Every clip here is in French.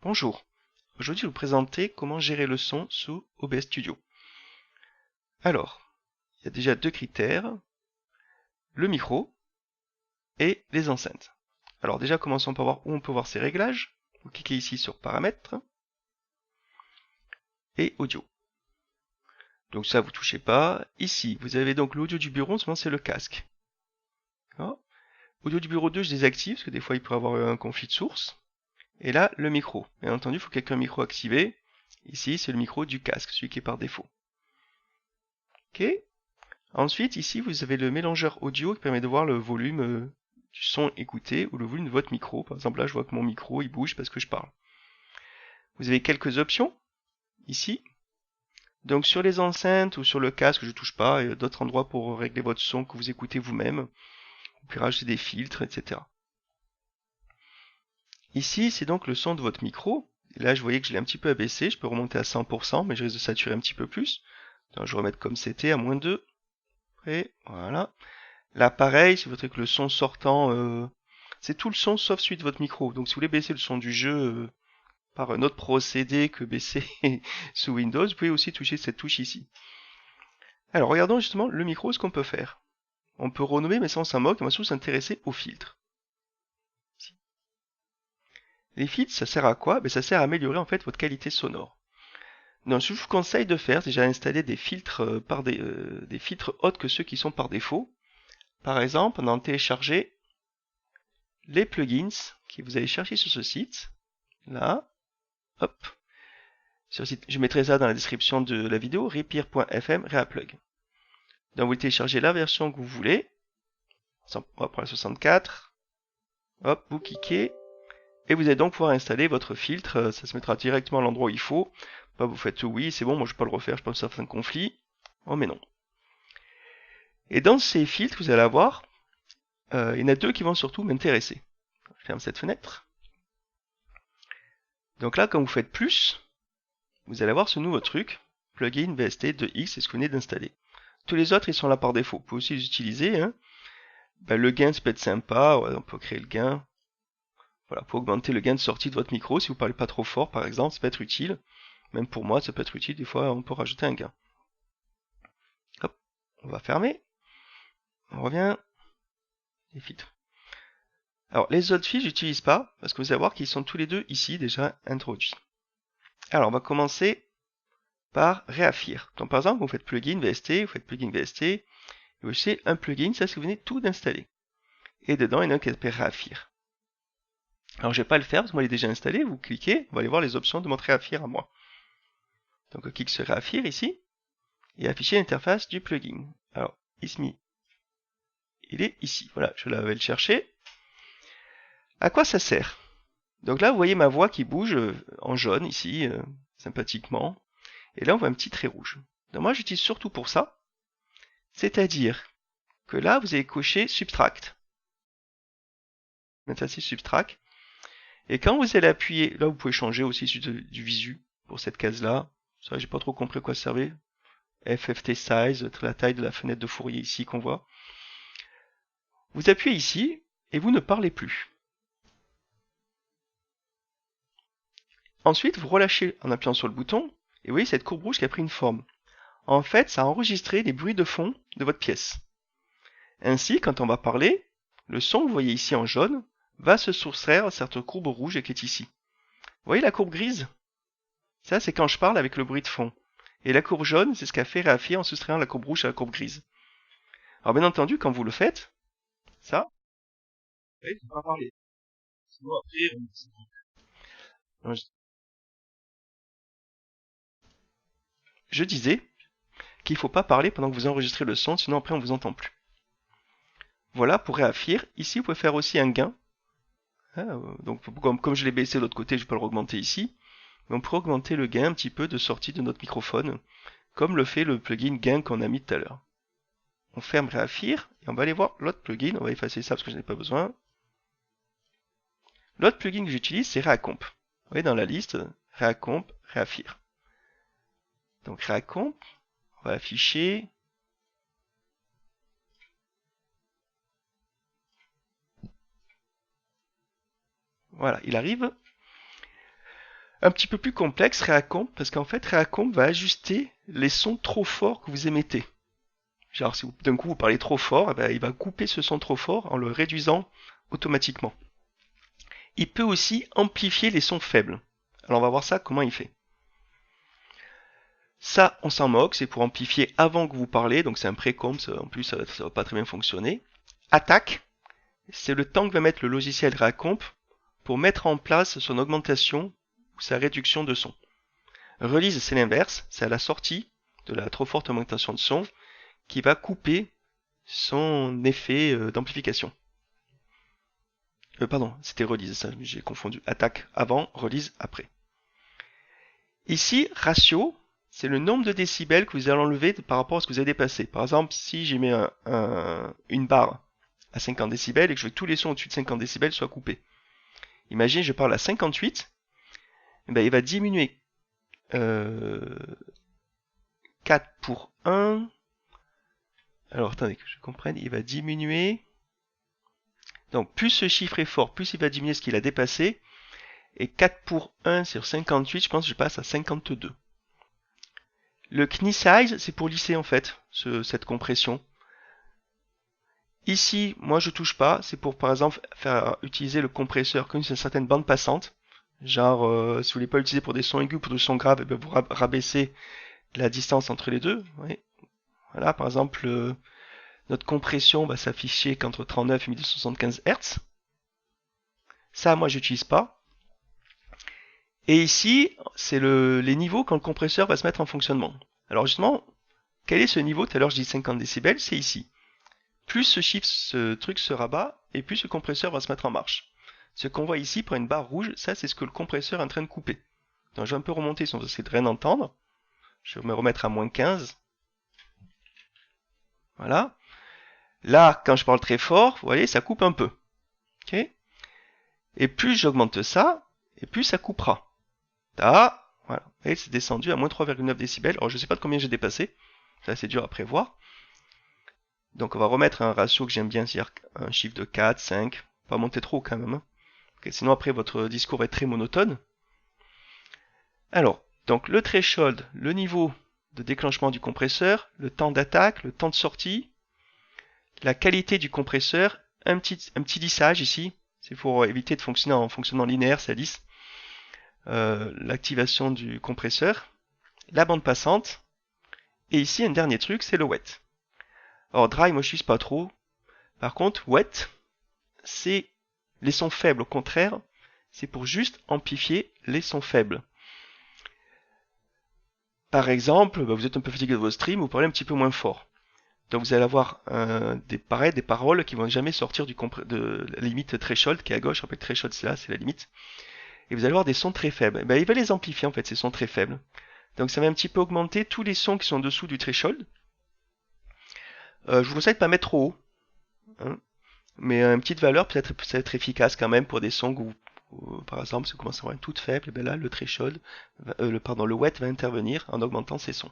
Bonjour, aujourd'hui je vais vous présenter comment gérer le son sous OBS Studio. Alors, il y a déjà deux critères, le micro et les enceintes. Alors déjà commençons par voir où on peut voir ces réglages. Vous cliquez ici sur paramètres et audio. Donc ça vous touchez pas. Ici vous avez donc l'audio du bureau, en ce moment c'est le casque. Audio du bureau 2 je désactive parce que des fois il peut y avoir un conflit de source. Et là le micro. Bien entendu il faut qu'il y ait un micro activé. Ici c'est le micro du casque, celui qui est par défaut. Ok. Ensuite, ici, vous avez le mélangeur audio qui permet de voir le volume du son écouté ou le volume de votre micro. Par exemple, là, je vois que mon micro, il bouge parce que je parle. Vous avez quelques options, ici. Donc, sur les enceintes ou sur le casque, je ne touche pas. Il y a d'autres endroits pour régler votre son que vous écoutez vous-même. Vous pouvez rajouter des filtres, etc. Ici, c'est donc le son de votre micro. Et là, je voyais que je l'ai un petit peu abaissé. Je peux remonter à 100%, mais je risque de saturer un petit peu plus. Donc, je vais remettre comme c'était, à -2. Et voilà. Là, pareil, si vous voulez que le son sortant, c'est tout le son sauf celui de votre micro. Donc, si vous voulez baisser le son du jeu par un autre procédé que baisser sous Windows, vous pouvez aussi toucher cette touche ici. Alors, regardons justement le micro, ce qu'on peut faire. On peut renommer, mais ça on s'en moque, on va surtout s'intéresser aux filtres. Les filtres, ça sert à quoi? Ça sert à améliorer en fait votre qualité sonore. Donc, ce que je vous conseille de faire, c'est déjà installer des filtres des filtres autres que ceux qui sont par défaut. Par exemple, en télécharger les plugins que vous allez chercher sur ce site. Là, hop. Sur le site, je mettrai ça dans la description de la vidéo, repeer.fm reaplug. Donc vous téléchargez la version que vous voulez. On va prendre la 64. Hop, vous cliquez. Et vous allez donc pouvoir installer votre filtre. Ça se mettra directement à l'endroit où il faut. Vous faites oui, c'est bon, moi je ne vais pas le refaire, je pense que ça fait un conflit. Oh mais non. Et dans ces filtres, vous allez avoir, il y en a deux qui vont surtout m'intéresser. Je ferme cette fenêtre. Donc là, quand vous faites plus, vous allez avoir ce nouveau truc, plugin VST 2X, c'est ce que vous venez d'installer. Tous les autres, ils sont là par défaut. Vous pouvez aussi les utiliser. Hein. Le gain, ça peut être sympa. Ouais, on peut créer le gain. Voilà, pour augmenter le gain de sortie de votre micro. Si vous parlez pas trop fort, par exemple, ça peut être utile. Même pour moi, ça peut être utile. Des fois, on peut rajouter un gain. Hop, on va fermer. On revient. Les filtres. Alors, les autres filtres, j'utilise pas, parce que vous allez voir qu'ils sont tous les deux ici déjà introduits. Alors, on va commencer par réaffir. Donc, par exemple, vous faites plugin VST, vous faites plugin VST, et vous c'est un plugin, ça, c'est que vous venez tout d'installer. Et dedans, il y en a un qui s'appelle réaffir. Alors, je vais pas le faire parce que moi, il est déjà installé. Vous cliquez, on va aller voir les options de mon réaffir à moi. Donc, on clique sur réaffir ici, et afficher l'interface du plugin. Alors, Ismi, il est ici. Voilà, je vais le chercher. À quoi ça sert? Donc là, vous voyez ma voix qui bouge en jaune ici, sympathiquement. Et là, on voit un petit trait rouge. Donc moi, j'utilise surtout pour ça. C'est-à-dire que là, vous allez cocher Subtract. Mettre ici Subtract. Et quand vous allez appuyer, là, vous pouvez changer aussi du visu pour cette case-là. Ça, j'ai pas trop compris à quoi ça servait. FFT Size, la taille de la fenêtre de Fourier ici qu'on voit. Vous appuyez ici et vous ne parlez plus. Ensuite, vous relâchez en appuyant sur le bouton et vous voyez cette courbe rouge qui a pris une forme. En fait, ça a enregistré les bruits de fond de votre pièce. Ainsi, quand on va parler, le son que vous voyez ici en jaune va se soustraire à cette courbe rouge qui est ici. Vous voyez la courbe grise? Ça, c'est quand je parle avec le bruit de fond. Et la courbe jaune, c'est ce qu'a fait Réaffir en soustrayant la courbe rouge à la courbe grise. Alors bien entendu, quand vous le faites, ça, il ne faut pas parler. Sinon après, je disais qu'il ne faut pas parler pendant que vous enregistrez le son, sinon après on ne vous entend plus. Voilà pour Réaffir. Ici, vous pouvez faire aussi un gain. Donc comme je l'ai baissé de l'autre côté, je peux le augmenter ici. Mais on pourrait augmenter le gain un petit peu de sortie de notre microphone, comme le fait le plugin gain qu'on a mis tout à l'heure. On ferme Réaffir et on va aller voir l'autre plugin. On va effacer ça parce que je n'ai pas besoin. L'autre plugin que j'utilise, c'est Réacomp. Vous voyez dans la liste, Réacomp, Réaffir. Donc Réacomp, on va afficher. Voilà, il arrive. Un petit peu plus complexe, Reacomp, parce qu'en fait, Reacomp va ajuster les sons trop forts que vous émettez. Genre, si d'un coup vous parlez trop fort, eh ben, il va couper ce son trop fort en le réduisant automatiquement. Il peut aussi amplifier les sons faibles. Alors on va voir ça, comment il fait. Ça, on s'en moque, c'est pour amplifier avant que vous parlez, donc c'est un pré-comp, en plus ça va pas très bien fonctionner. Attaque, c'est le temps que va mettre le logiciel Reacomp pour mettre en place son augmentation ou sa réduction de son. Release, c'est l'inverse, c'est à la sortie de la trop forte augmentation de son qui va couper son effet d'amplification. Pardon, c'était release, ça, j'ai confondu. Attaque avant, release après. Ici, ratio, c'est le nombre de décibels que vous allez enlever par rapport à ce que vous avez dépassé. Par exemple, si j'ai mis une barre à 50 décibels et que je veux que tous les sons au-dessus de 50 décibels soient coupés. Imaginez, je parle à 58, et ben, il va diminuer 4 pour 1. Alors, attendez que je comprenne, il va diminuer. Donc, plus ce chiffre est fort, plus il va diminuer ce qu'il a dépassé. Et 4 pour 1 sur 58, je pense que je passe à 52. Le knee size, c'est pour lisser en fait cette compression. Ici, moi je touche pas, c'est pour par exemple faire utiliser le compresseur comme une certaine bande passante. Genre, si vous voulez pas l'utiliser pour des sons aigus ou pour des sons graves, vous rabaissez la distance entre les deux. Oui. Voilà, par exemple, notre compression va s'afficher qu'entre 39 et 1275 Hz. Ça, moi j'utilise pas. Et ici, c'est les niveaux quand le compresseur va se mettre en fonctionnement. Alors justement, quel est ce niveau? Tout à l'heure je dis 50 décibels, c'est ici. Plus ce truc se rabat, et plus ce compresseur va se mettre en marche. Ce qu'on voit ici par une barre rouge, ça c'est ce que le compresseur est en train de couper. Donc je vais un peu remonter si on essaie de rien entendre. Je vais me remettre à moins 15. Voilà. Là, quand je parle très fort, vous voyez, ça coupe un peu. Ok? Et plus j'augmente ça, et plus ça coupera. Ah, voilà. Vous voyez, c'est descendu à moins 3,9 décibels. Alors je ne sais pas de combien j'ai dépassé. Ça c'est dur à prévoir. Donc on va remettre un ratio que j'aime bien, c'est-à-dire un chiffre de 4, 5. Pas monter trop quand même. Hein. Sinon après votre discours va être très monotone. Alors, donc le threshold, le niveau de déclenchement du compresseur, le temps d'attaque, le temps de sortie, la qualité du compresseur, un petit lissage ici, c'est pour éviter de fonctionner en fonctionnant linéaire, ça lisse. L'activation du compresseur, la bande passante, et ici un dernier truc, c'est le wet. Alors dry, moi je n'utilise pas trop. Par contre, wet, c'est les sons faibles. Au contraire, c'est pour juste amplifier les sons faibles. Par exemple, vous êtes un peu fatigué de vos streams, vous parlez un petit peu moins fort. Donc vous allez avoir des paroles qui vont jamais sortir de la limite threshold qui est à gauche. En fait, threshold c'est là, c'est la limite. Et vous allez avoir des sons très faibles. Ben, il va les amplifier en fait, ces sons très faibles. Donc ça va un petit peu augmenter tous les sons qui sont en dessous du threshold. Je vous conseille de pas mettre trop haut. Hein. Mais une petite valeur peut-être être efficace quand même pour des sons où, par exemple, si vous commencez à avoir une toute faible, et bien là, le threshold, le wet va intervenir en augmentant ces sons.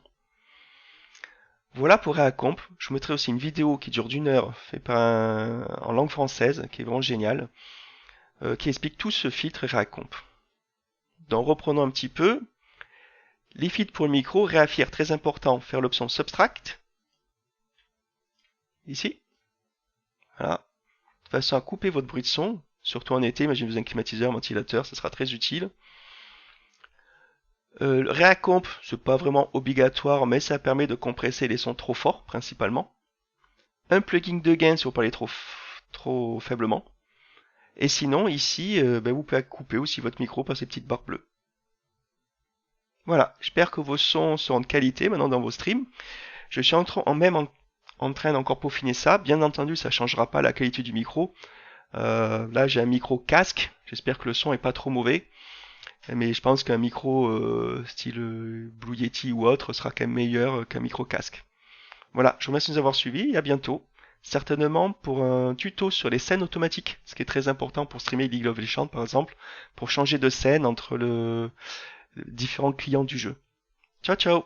Voilà pour Reacomp. Je vous mettrai aussi une vidéo qui dure d'1 heure, faite en langue française, qui est vraiment géniale, qui explique tout ce filtre Reacomp. Donc reprenons un petit peu. Les filtres pour le micro, réaffirme très important, faire l'option Subtract. Ici. Voilà. De façon à couper votre bruit de son, surtout en été, imaginez-vous un climatiseur, un ventilateur, ça sera très utile. Reacomp, c'est pas vraiment obligatoire, mais ça permet de compresser les sons trop forts, principalement. Un plugin de gain si vous parlez trop faiblement. Et sinon, ici, vous pouvez couper aussi votre micro par ces petites barres bleues. Voilà, j'espère que vos sons seront de qualité maintenant dans vos streams. Je suis en train d'encore peaufiner ça. Bien entendu, ça ne changera pas la qualité du micro. Là, j'ai un micro casque. J'espère que le son est pas trop mauvais. Mais je pense qu'un micro style Blue Yeti ou autre sera quand même meilleur qu'un micro casque. Voilà, je vous remercie de nous avoir suivis et à bientôt. Certainement pour un tuto sur les scènes automatiques, ce qui est très important pour streamer League of Legends par exemple, pour changer de scène entre différents clients du jeu. Ciao ciao!